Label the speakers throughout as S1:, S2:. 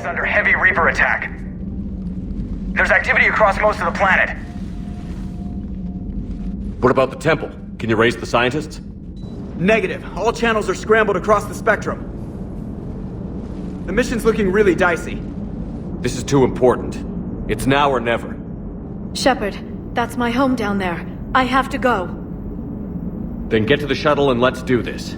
S1: is under heavy Reaper attack. There's activity across most of the planet.
S2: What about the temple? Can you raise the scientists?
S3: Negative. All channels are scrambled across the spectrum. The mission's looking really dicey.
S2: This is too important. It's now or never.
S4: Shepard, that's my home down there. I have to go.
S2: Then get to the shuttle and let's do this.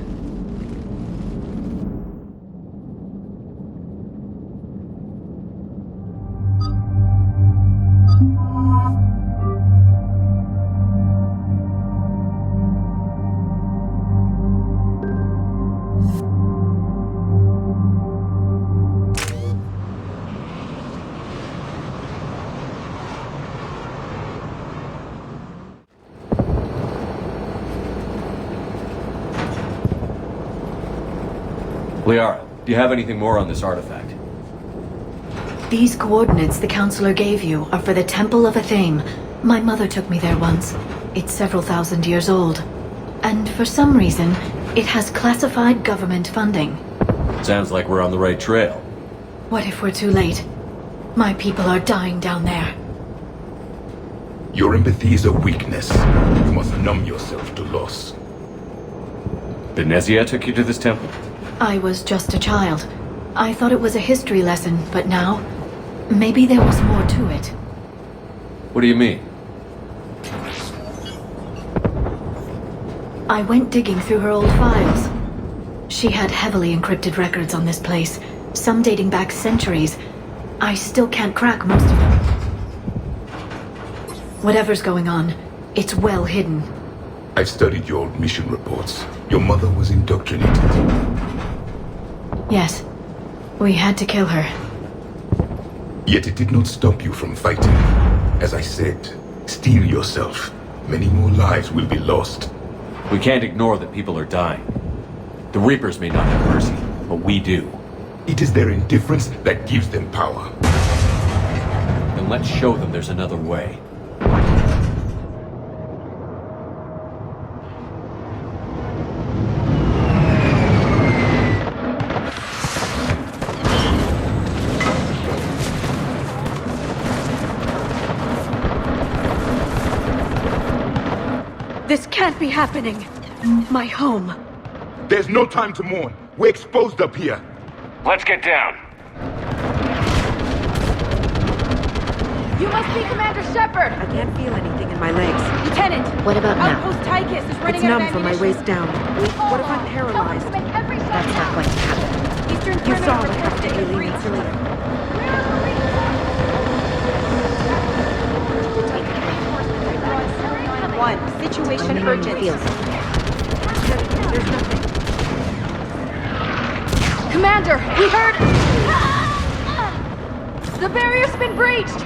S2: Liara, do you have anything more on this artifact?
S4: These coordinates the Counselor gave you are for the Temple of Athame. My mother took me there once. It's several thousand years old. And for some reason, it has classified government funding.
S2: Sounds like we're on the right trail.
S4: What if we're too late? My people are dying down there.
S5: Your empathy is a weakness. You must numb yourself to loss.
S2: The Thessia took you to this temple?
S4: I was just a child. I thought it was a history lesson, but now, maybe there was more to it.
S2: What do you mean?
S4: I went digging through her old files. She had heavily encrypted records on this place, some dating back centuries. I still can't crack most of them. Whatever's going on, it's well hidden.
S5: I've studied your old mission reports. Your mother was indoctrinated.
S4: Yes. We had to kill her.
S5: Yet it did not stop you from fighting. As I said, steel yourself. Many more lives will be lost.
S2: We can't ignore that people are dying. The Reapers may not have mercy, but we do.
S5: It is their indifference that gives them power.
S2: Then let's show them there's another way.
S4: This can't be happening. My home.
S5: There's no time to mourn. We're exposed up here.
S1: Let's get down.
S6: You must be Commander Shepard!
S7: I can't feel anything in my legs.
S6: Lieutenant!
S4: What about now?
S6: Outpost Tychus is running
S7: It's
S6: out
S7: numb
S6: of
S7: from my
S6: ammunition.
S7: waist down. What if I'm paralyzed?
S6: Tell them to make every
S7: That's not going to happen.
S6: Eastern
S7: You saw what
S6: perimeter
S7: happened to
S6: protected
S7: Aileen
S6: and
S7: and Celia.
S6: One, situation urgent.
S7: There's nothing.
S6: Commander, we heard... The barrier's been breached!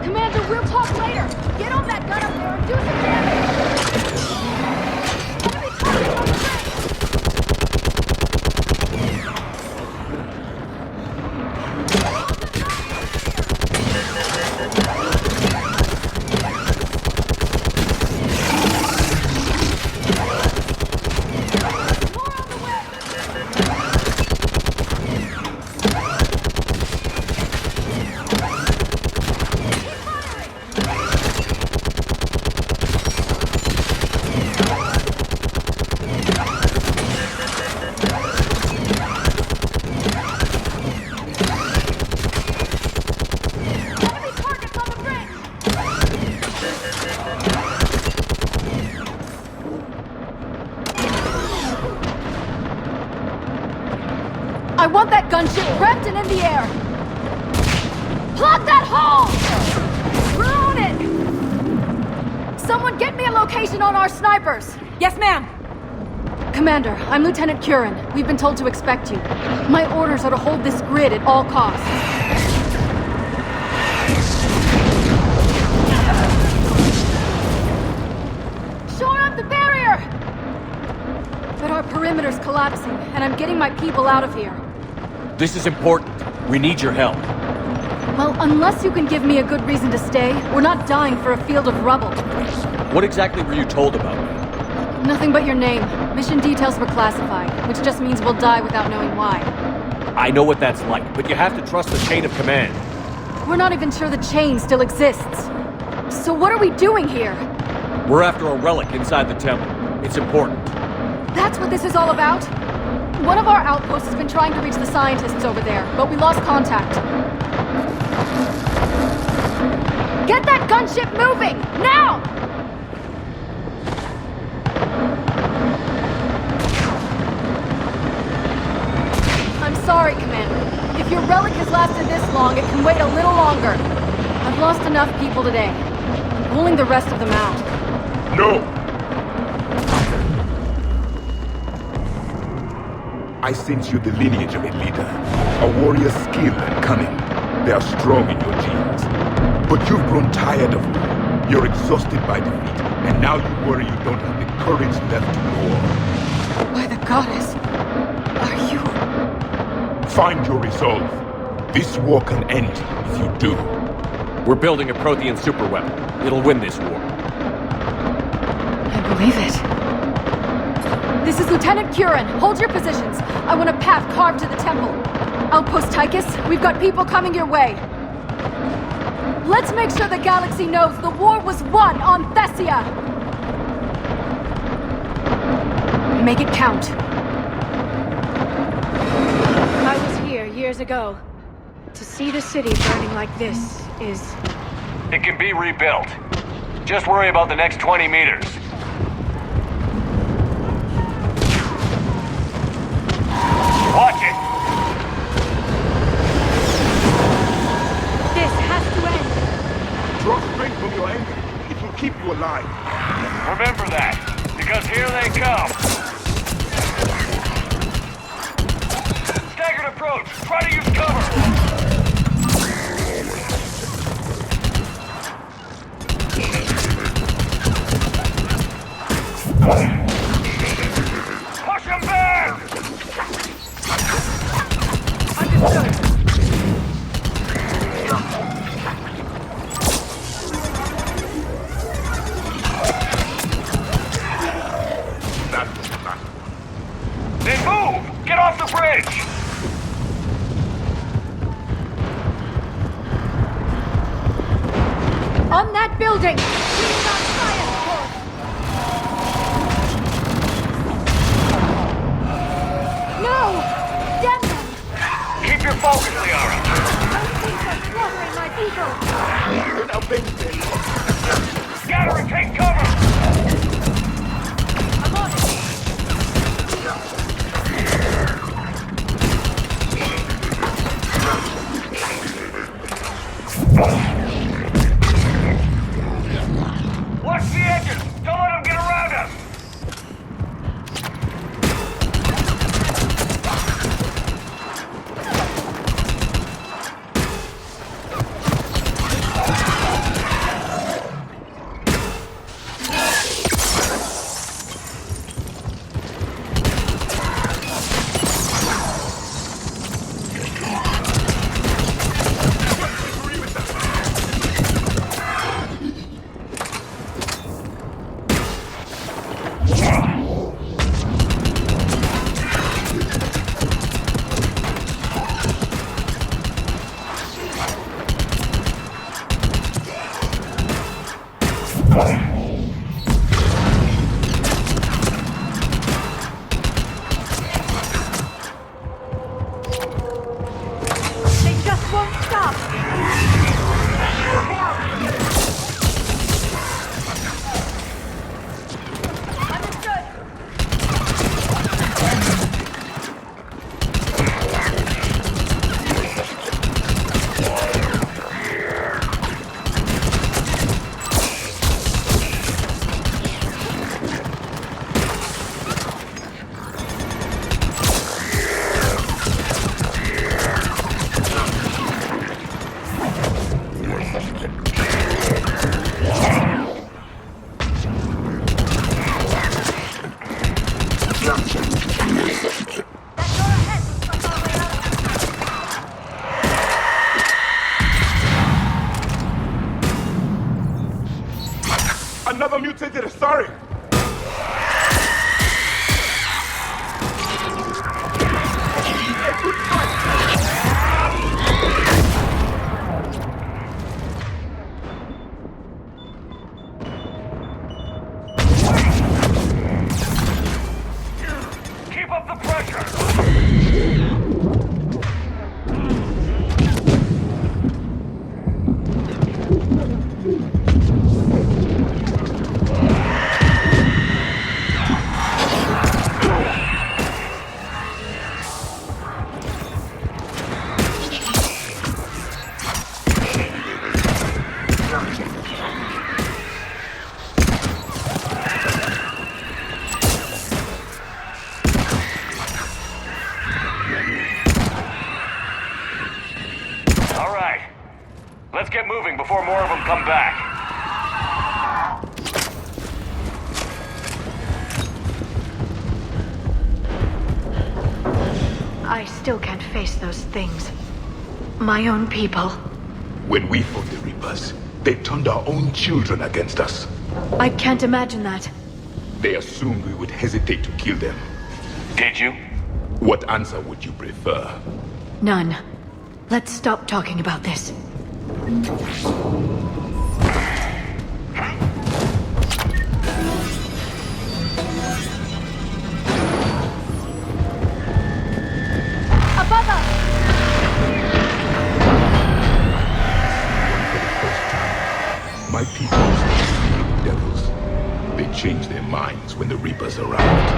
S6: Commander, we'll talk later! Get on that gun up there and do some damage! Enemy target on the bridge! I want that gunship prepped and in the air! Plug that hole! Ruin it! Someone get me a location on our snipers! Yes, ma'am!
S4: Commander, I'm Lieutenant Curran. We've been told to expect you. My orders are to hold this grid at all costs.
S6: Shore up the barrier!
S4: But our perimeter's collapsing, and I'm getting my people out of here.
S2: This is important. We need your help.
S4: Well, unless you can give me a good reason to stay, we're not dying for a field of rubble.
S2: What exactly were you told about me?
S4: Nothing but your name. Mission details were classified, which just means we'll die without knowing why.
S2: I know what that's like, but you have to trust the chain of command.
S6: We're not even sure the chain still exists. So what are we doing here?
S2: We're after a relic inside the temple. It's important.
S6: That's what this is all about? One of our outposts has been trying to reach the scientists over there, but we lost contact. Get that gunship moving! Now! I'm sorry, Commander. If your relic has lasted this long, it can wait a little longer. I've lost enough people today. I'm pulling the rest of them out.
S5: No! I sense you the lineage of a leader. A warrior's skill and cunning. They are strong in your genes. But you've grown tired of war. You're exhausted by defeat, and now you worry you don't have the courage left to war.
S6: By the goddess, are you...
S5: Find your resolve. This war can end if you do.
S2: We're building a Prothean superweapon. It'll win this war.
S6: I believe it. This is Lieutenant Curran. Hold your positions. I want a path carved to the temple. Outpost Tychus, we've got people coming your way. Let's make sure the galaxy knows the war was won on Thessia! Make it count.
S8: I was here years ago. To see the city burning like this is...
S1: It can be rebuilt. Just worry about the next 20 meters. Watch it!
S8: This has to end!
S5: Draw strength from your anger. It will keep you alive.
S1: Remember that, because here they come. Staggered approach. Try to use cover. Push him back!
S6: Understood.
S1: Then move! Get off the bridge!
S6: On that building! No! Damn them!
S1: Keep your focus, Liara.
S6: Slaughtering my people!
S1: Scatter and take cover!
S6: I'm on it!
S1: Watch the edges! Don't let them get around us!
S6: They just won't stop! Understood!
S5: Another mutated Asari! A good fight!
S1: Let's get moving before more of them come back.
S4: I still can't face those things. My own people.
S5: When we fought the Reapers, they turned our own children against us.
S4: I can't imagine that.
S5: They assumed we would hesitate to kill them.
S1: Did you?
S5: What answer would you prefer?
S4: None. Let's stop talking about this.
S6: Above us!
S5: My people are devils. They change their minds when the Reapers arrived.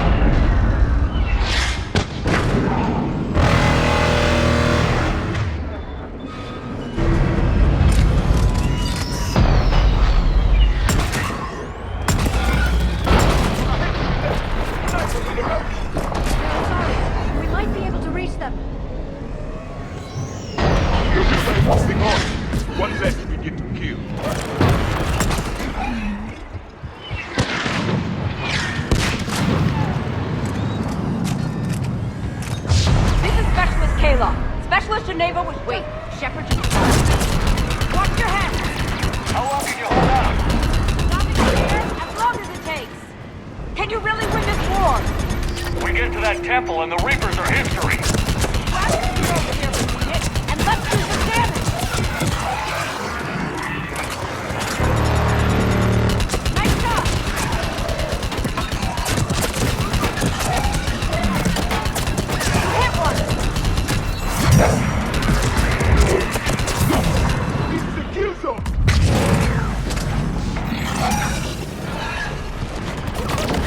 S6: We might be able to reach them.
S5: Moving on. One less we need to kill.
S6: This is Specialist Kayla. Specialist Geneva was... Wait, Shepard just... Watch your head!
S1: How long can you hold out?
S6: Stop it here as long as it takes. Can you really win this war?
S1: We get to that temple and the Reapers are history.
S6: Grab the spear over here if we need it, and let's do some damage! Nice job! Hit one!
S5: This is the kill zone!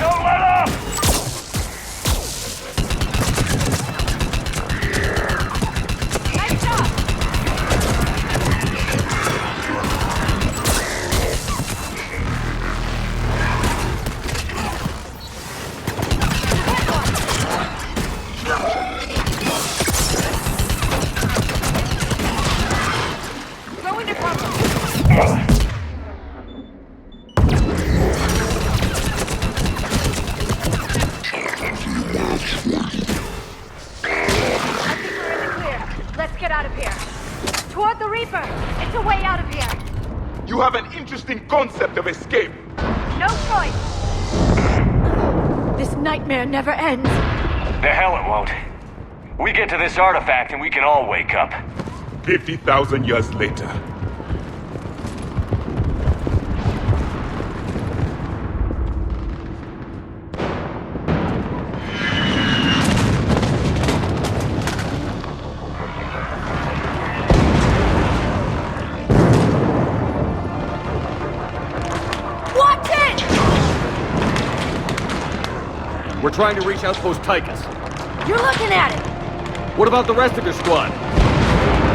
S1: Don't let up!
S6: Nice job! Hit one! Go into cover! I think we're in the clear. Let's get out of here. Toward the Reaper! It's a way out of here!
S5: You have an interesting concept of escape.
S6: No choice! This nightmare never ends.
S1: The hell it won't. We get to this artifact and we can all wake up.
S5: 50,000 years later.
S6: Watch it!
S2: We're trying to reach Outpost Tychus.
S6: You're looking at it!
S2: What about the rest of your squad?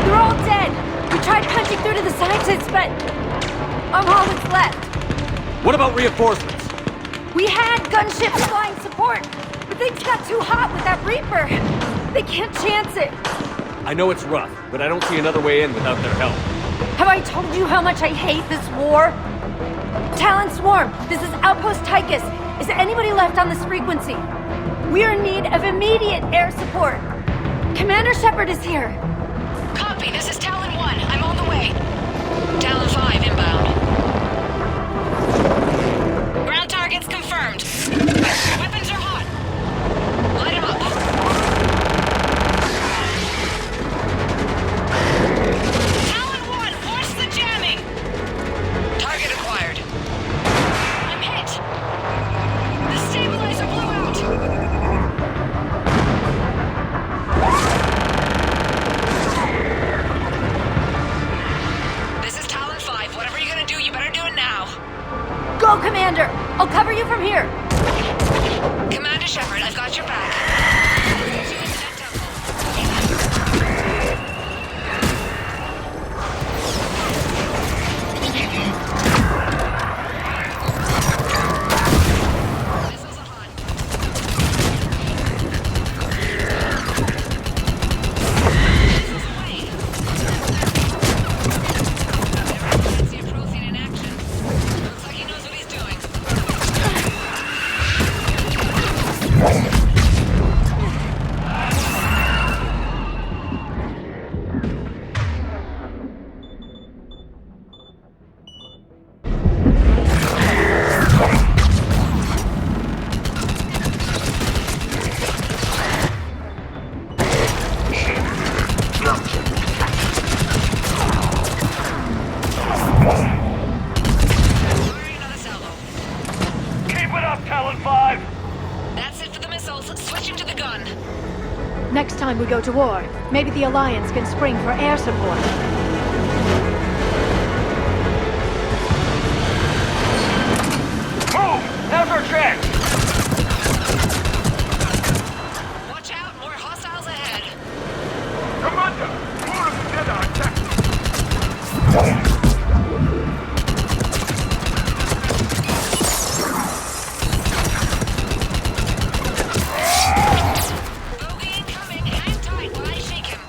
S6: They're all dead! We tried punching through to the scientists, but... I'm all that's left.
S2: What about reinforcements?
S6: We had gunships flying support, but things got too hot with that Reaper. They can't chance it.
S2: I know it's rough, but I don't see another way in without their help.
S6: Have I told you how much I hate this war? Talon Swarm, this is Outpost Tychus. Is anybody left on this frequency? We are in need of immediate air support. Commander Shepard is here.
S9: Copy, this is Talon 1. I'm on the way. Talon 5 inbound. Ground targets confirmed. Weapons are hot. Light 'em up. Talon 1, force the jamming. Target acquired. I'm hit. The stabilizer blew out. This is Talon 5. Whatever you're gonna do, you better do it now.
S6: Go, Commander! I'll cover you from here.
S9: Commander Shepard, I've got your back.
S8: we go to war. Maybe the Alliance can spring for air support.
S1: Move! Now's our chance!
S9: Watch out, more hostiles ahead.
S5: Commander! More of the dead are attacking!
S9: Bogey incoming. Hang tight while I shake him.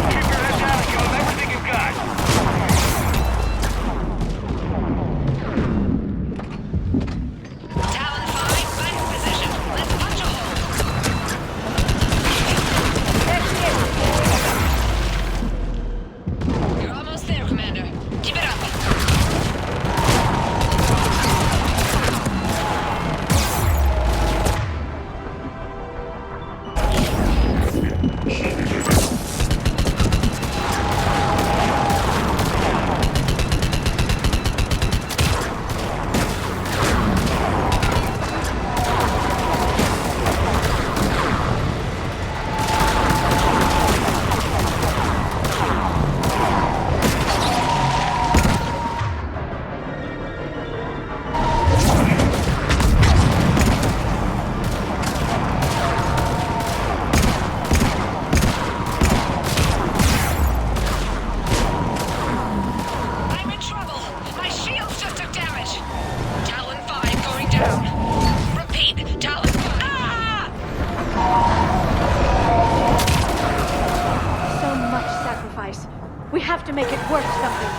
S1: Keep your head down and give them everything you've got.
S9: Talon 5, back in position. Let's punch a hole. You're almost there, Commander. Keep it up. I'm in trouble. My shields just took damage. Talon 5 going down. Repeat, Talon 5. Ah!
S8: So much sacrifice. We have to make it worth something.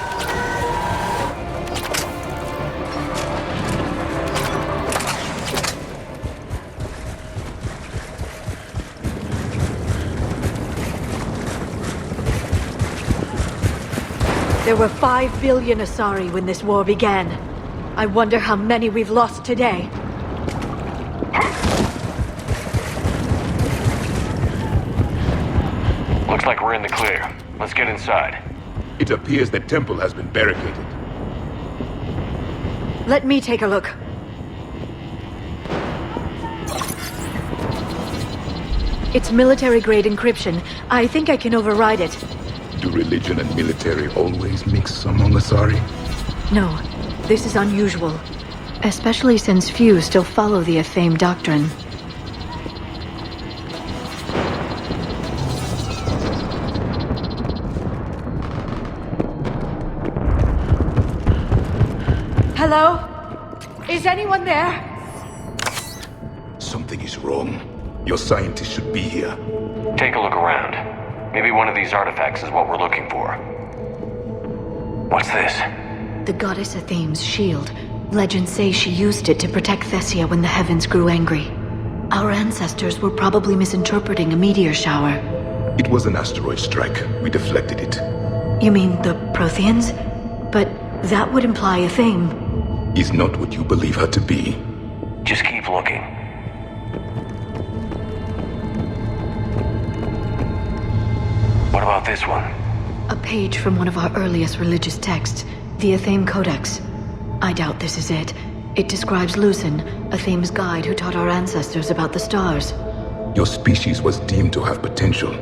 S8: There were 5 billion Asari when this war began. I wonder how many we've lost today.
S1: Looks like we're in the clear. Let's get inside.
S5: It appears the temple has been barricaded.
S8: Let me take a look. It's military-grade encryption. I think I can override it.
S5: Do religion and military always mix among Asari?
S8: No, this is unusual.
S4: Especially since few still follow the Athame doctrine.
S8: Hello? Is anyone there?
S5: Something is wrong. Your scientists should be here.
S1: Take a look around. Maybe one of these artifacts is what we're looking for. What's this?
S4: The goddess Athame's shield. Legends say she used it to protect Thessia when the heavens grew angry. Our ancestors were probably misinterpreting a meteor shower.
S5: It was an asteroid strike. We deflected it.
S4: You mean the Protheans? But that would imply Athame.
S5: Is not what you believe her to be.
S1: Just keep looking. What about this one?
S4: A page from one of our earliest religious texts, the Athame Codex. I doubt this is it. It describes Lucen, Athame's guide who taught our ancestors about the stars.
S5: Your species was deemed to have potential.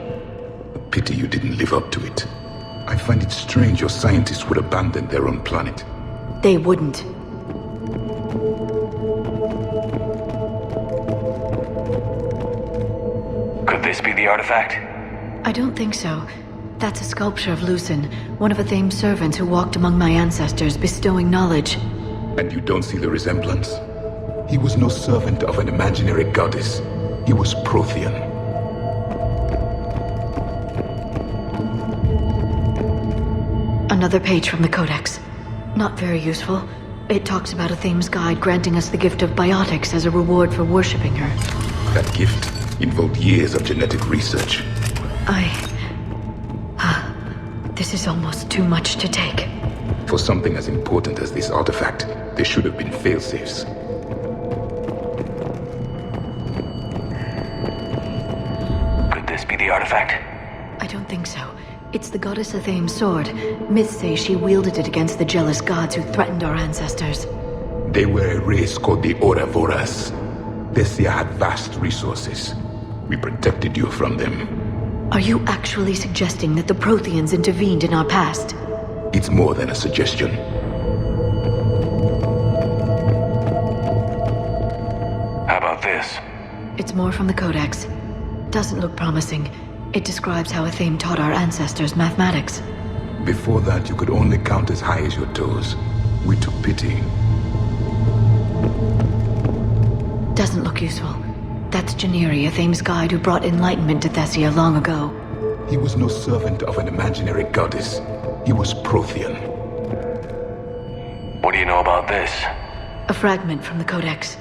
S5: A pity you didn't live up to it. I find it strange your scientists would abandon their own planet.
S4: They wouldn't.
S1: Could this be the artifact?
S4: I don't think so. That's a sculpture of Lucen, one of Athame's servants who walked among my ancestors, bestowing knowledge.
S5: And you don't see the resemblance? He was no servant of an imaginary goddess. He was Prothean.
S4: Another page from the Codex. Not very useful. It talks about Athame's guide granting us the gift of biotics as a reward for worshipping her.
S5: That gift Involved years of genetic research.
S8: This is almost too much to take.
S5: For something as important as this artifact, there should have been failsafes.
S1: Could this be the artifact?
S4: I don't think so. It's the goddess Athame's sword. Myths say she wielded it against the jealous gods who threatened our ancestors.
S5: They were a race called the Ouroboros. Thessia had vast resources. We protected you from them.
S4: Are you actually suggesting that the Protheans intervened in our past?
S5: It's more than a suggestion.
S1: How about this?
S4: It's more from the Codex. Doesn't look promising. It describes how Athame taught our ancestors mathematics.
S5: Before that, you could only count as high as your toes. We took pity.
S4: Doesn't look useful. That's Janiri, Athame's guide who brought enlightenment to Thessia long ago.
S5: He was no servant of an imaginary goddess. He was Prothean.
S1: What do you know about this?
S4: A fragment from the Codex.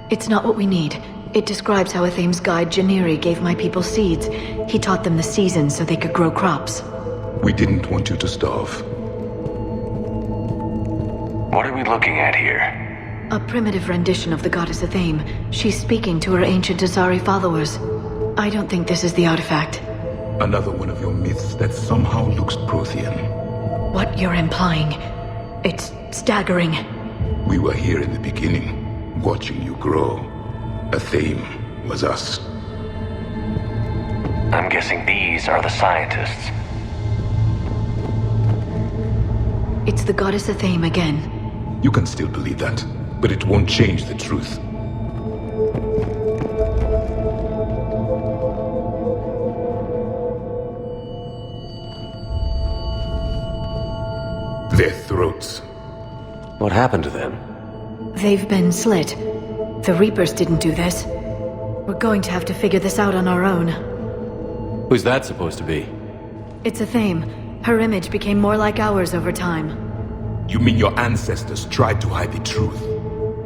S4: It's not what we need. It describes how Athame's guide Janiri gave my people seeds. He taught them the seasons so they could grow crops.
S5: We didn't want you to starve.
S1: What are we looking at here?
S4: A primitive rendition of the goddess Athame. She's speaking to her ancient Asari followers. I don't think this is the artifact.
S5: Another one of your myths that somehow looks Prothean.
S4: What you're implying, it's staggering.
S5: We were here in the beginning, watching you grow. Athame was us.
S1: I'm guessing these are the scientists.
S4: It's the goddess Athame again.
S5: You can still believe that, but it won't change the truth. Their throats.
S2: What happened to them?
S4: They've been slit. The Reapers didn't do this. We're going to have to figure this out on our own.
S2: Who's that supposed to be?
S4: It's Athame. Her image became more like ours over time.
S5: You mean your ancestors tried to hide the truth?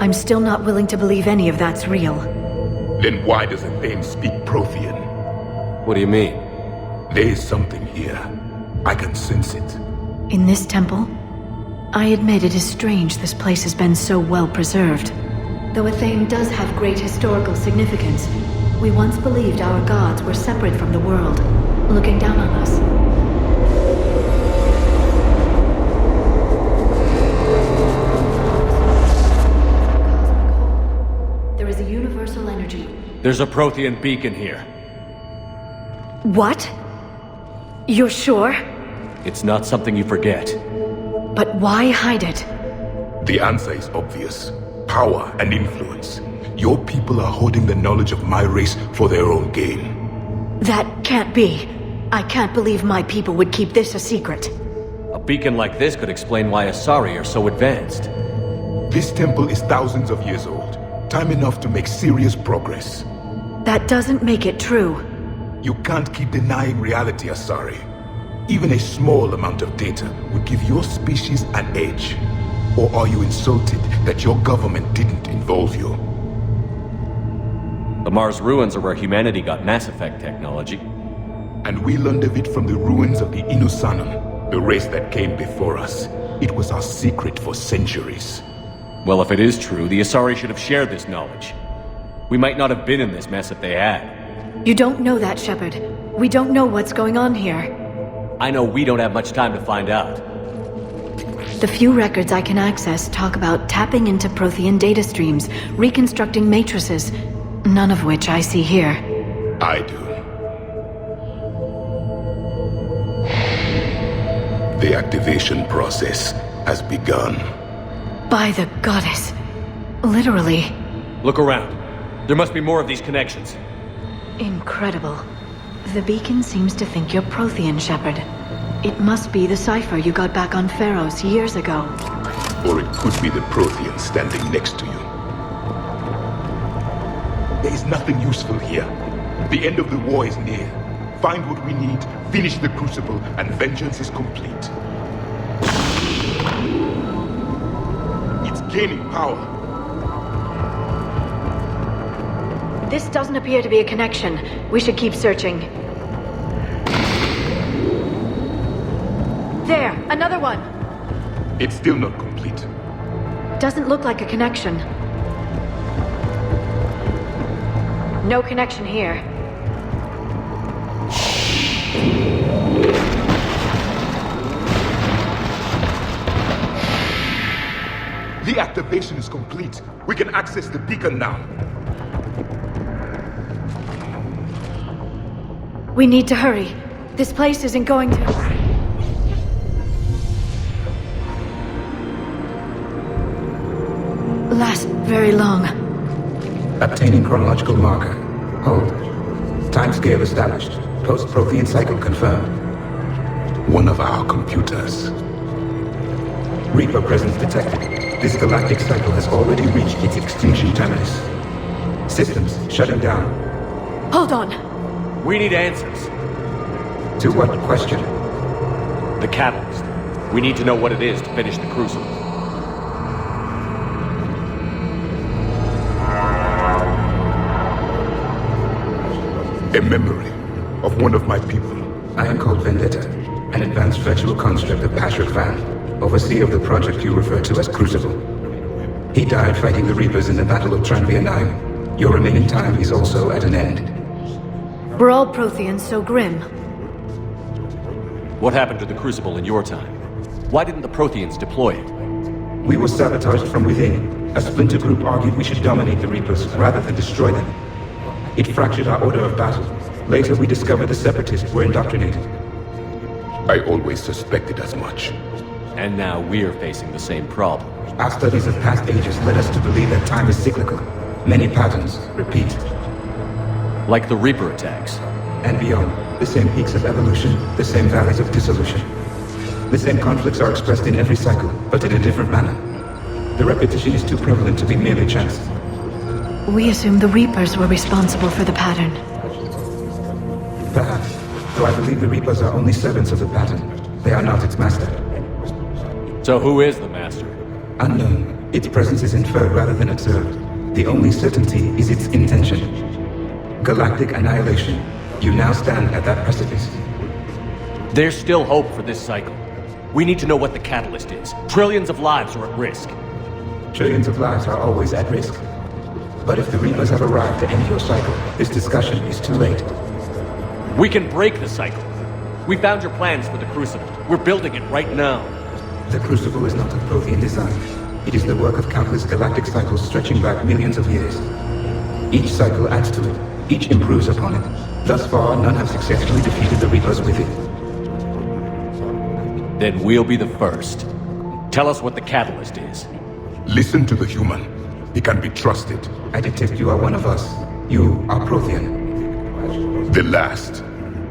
S4: I'm still not willing to believe any of that's real.
S5: Then why does Athame speak Prothean?
S2: What do you mean?
S5: There is something here. I can sense it.
S4: In this temple? I admit it is strange this place has been so well preserved. Though Athame does have great historical significance, we once believed our gods were separate from the world, looking down on us. There is a universal energy.
S2: There's a Prothean beacon here.
S4: What? You're sure?
S2: It's not something you forget.
S4: But why hide it?
S5: The answer is obvious. Power and influence. Your people are holding the knowledge of my race for their own gain.
S4: That can't be. I can't believe my people would keep this a secret.
S2: A beacon like this could explain why Asari are so advanced.
S5: This temple is thousands of years old. Time enough to make serious progress.
S4: That doesn't make it true.
S5: You can't keep denying reality, Asari. Even a small amount of data would give your species an edge. Or are you insulted that your government didn't involve you?
S2: The Mars ruins are where humanity got Mass Effect technology.
S5: And we learned of it from the ruins of the Inusanum, the race that came before us. It was our secret for centuries.
S2: Well, if it is true, the Asari should have shared this knowledge. We might not have been in this mess if they had.
S4: You don't know that, Shepard. We don't know what's going on here.
S2: I know we don't have much time to find out.
S4: The few records I can access talk about tapping into Prothean data streams, reconstructing matrices, none of which I see here.
S5: I do. The activation process has begun.
S4: By the goddess. Literally.
S2: Look around. There must be more of these connections.
S4: Incredible. The beacon seems to think you're Prothean, Shepard. It must be the cipher you got back on Pharaohs years ago.
S5: Or it could be the Prothean standing next to you. There is nothing useful here. The end of the war is near. Find what we need, finish the Crucible, and vengeance is complete. It's gaining power.
S8: This doesn't appear to be a connection. We should keep searching. There, another one.
S5: It's still not complete.
S8: Doesn't look like a connection. No connection here.
S5: The activation is complete. We can access the beacon now.
S8: We need to hurry. This place isn't going to... last very long.
S10: Obtaining chronological marker. Hold. Timescale established. Post-Prothean cycle confirmed.
S5: One of our computers.
S10: Reaper presence detected. This galactic cycle has already reached its extinction terminus. Systems shutting down.
S8: Hold on.
S2: We need answers.
S10: To what question?
S2: The catalyst. We need to know what it is to finish the crucible.
S5: A memory of one of my people.
S10: I am called Vendetta, an advanced virtual construct of Patrick Van, overseer of the project you refer to as Crucible. He died fighting the Reapers in the Battle of Tranvia 9. Your remaining time is also at an end.
S4: Were all Protheans so grim?
S2: What happened to the crucible in your time? Why didn't the Protheans deploy it?
S10: We were sabotaged from within. A splinter group argued we should dominate the Reapers rather than destroy them. It fractured our order of battle. Later we discovered the Separatists were indoctrinated.
S5: I always suspected as much.
S2: And now we're facing the same problem.
S10: Our studies of past ages led us to believe that time is cyclical. Many patterns repeat.
S2: Like the Reaper attacks.
S10: And beyond, the same peaks of evolution, the same valleys of dissolution. The same conflicts are expressed in every cycle, but in a different manner. The repetition is too prevalent to be merely chance.
S4: We assumed the Reapers were responsible for the pattern.
S10: Perhaps, though I believe the Reapers are only servants of the pattern. They are not its master.
S2: So who is the master?
S10: Unknown. Its presence is inferred rather than observed. The only certainty is its intention. Galactic annihilation. You now stand at that precipice.
S2: There's still hope for this cycle. We need to know what the catalyst is. Trillions of lives are at risk.
S10: Trillions of lives are always at risk. But if the Reapers have arrived to end your cycle, this discussion is too late.
S2: We can break the cycle. We found your plans for the Crucible. We're building it right now.
S10: The Crucible is not of Prothean design. It is the work of countless galactic cycles stretching back millions of years. Each cycle adds to it. Each improves upon it. Thus far, none have successfully defeated the Reapers with it.
S2: Then we'll be the first. Tell us what the catalyst is.
S5: Listen to the human. He can be trusted.
S10: I detect you are one of us. You are Prothean.
S5: The last.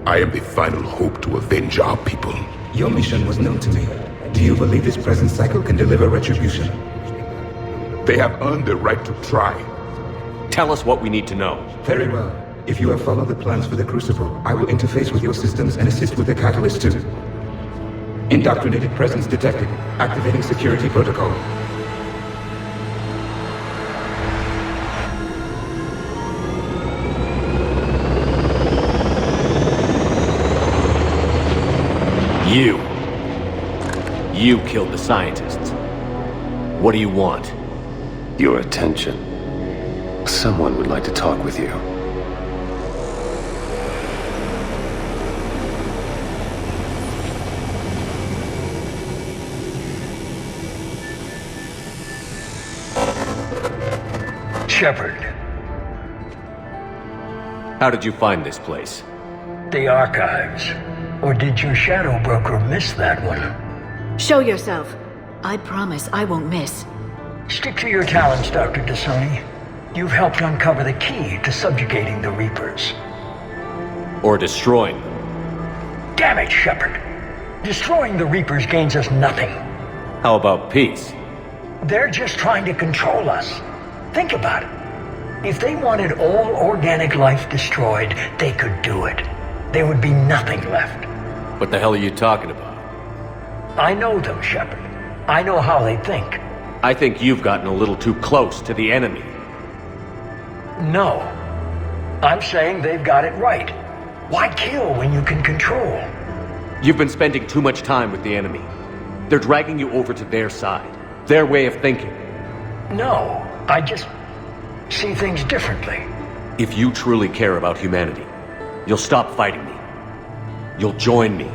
S5: I am the final hope to avenge our people.
S10: Your mission was known to me. Do you believe this present cycle can deliver retribution?
S5: They have earned the right to try.
S2: Tell us what we need to know.
S10: Very well. If you have followed the plans for the Crucible, I will interface with your systems and assist with the catalyst too. Indoctrinated presence detected. Activating security protocol.
S2: You killed the scientists. What do you want?
S1: Your attention. Someone would like to talk with you.
S11: Shepard.
S2: How did you find this place?
S11: The archives. Or did your shadow broker miss that one?
S4: Show yourself. I promise I won't miss.
S11: Stick to your talents, Dr. Dasani. You've helped uncover the key to subjugating the Reapers.
S2: Or destroying them.
S11: Damn it, Shepard. Destroying the Reapers gains us nothing.
S2: How about peace?
S11: They're just trying to control us. Think about it. If they wanted all organic life destroyed, they could do it. There would be nothing left.
S2: What the hell are you talking about?
S11: I know them, Shepard. I know how they think.
S2: I think you've gotten a little too close to the enemy.
S11: No. I'm saying they've got it right. Why kill when you can control?
S2: You've been spending too much time with the enemy. They're dragging you over to their side. Their way of thinking.
S11: No, I just see things differently.
S2: If you truly care about humanity, you'll stop fighting me. You'll join me.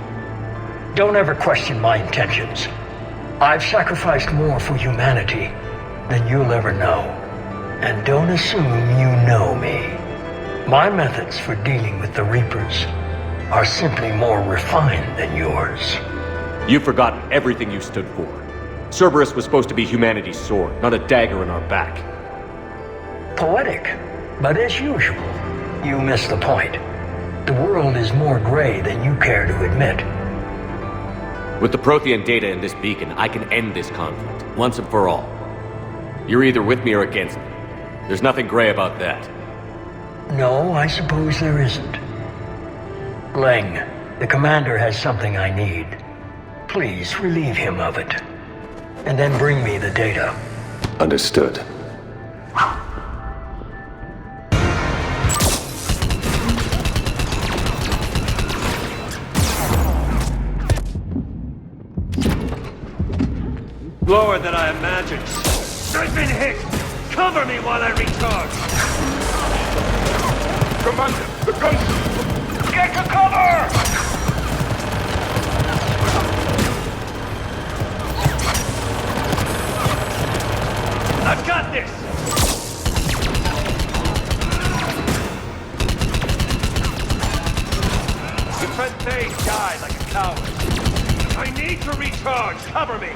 S11: Don't ever question my intentions. I've sacrificed more for humanity than you'll ever know. And don't assume you know me. My methods for dealing with the Reapers are simply more refined than yours.
S2: You've forgotten everything you stood for. Cerberus was supposed to be humanity's sword, not a dagger in our back.
S11: Poetic, but as usual, you miss the point. The world is more gray than you care to admit.
S2: With the Prothean data in this beacon, I can end this conflict, once and for all. You're either with me or against me. There's nothing gray about that.
S11: No, I suppose there isn't. Leng, the commander has something I need. Please relieve him of it. And then bring me the data.
S1: Understood.
S12: Lower than I imagined. I've been hit! Cover me while I recharge!
S5: Commander, the guns!
S12: Get to cover! I've got this! The Trent Bay died like a coward. I need to recharge! Cover me!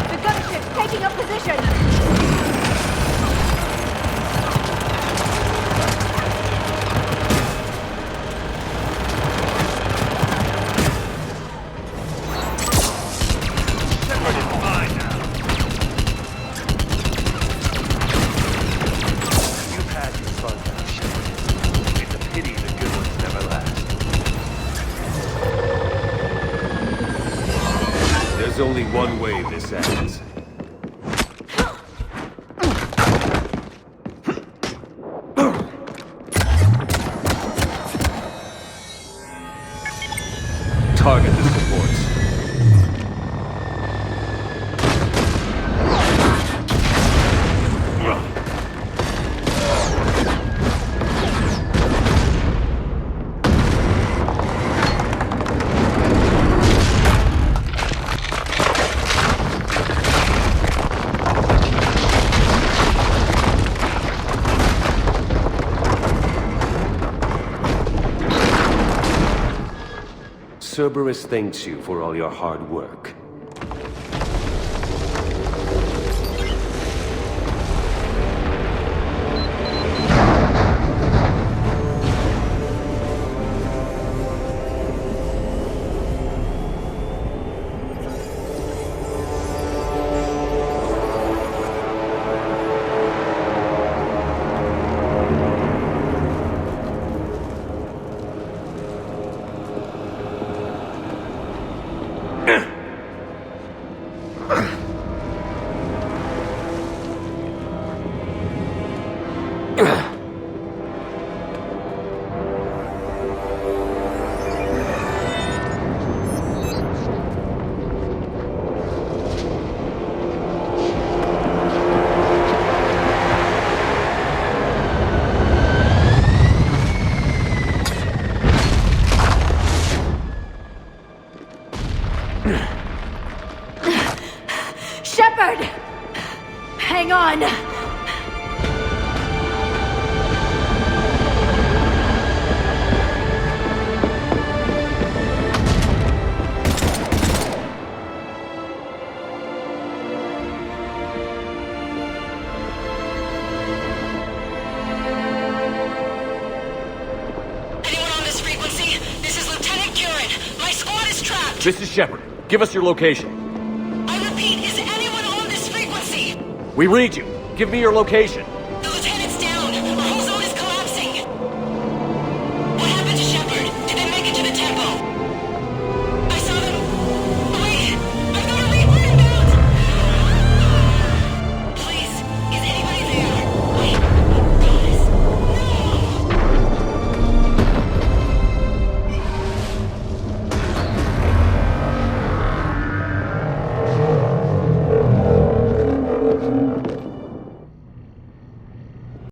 S6: The gunship's taking up position!
S12: There's only one way this ends.
S2: Target the supports.
S12: Cerberus thanks you for all your hard work.
S6: Shepard! Hang on!
S9: Anyone on this frequency? This is Lieutenant Curran. My squad is trapped.
S2: This is Shepard. Give us your location.
S9: I repeat, is anyone on this frequency?
S2: We read you. Give me your location.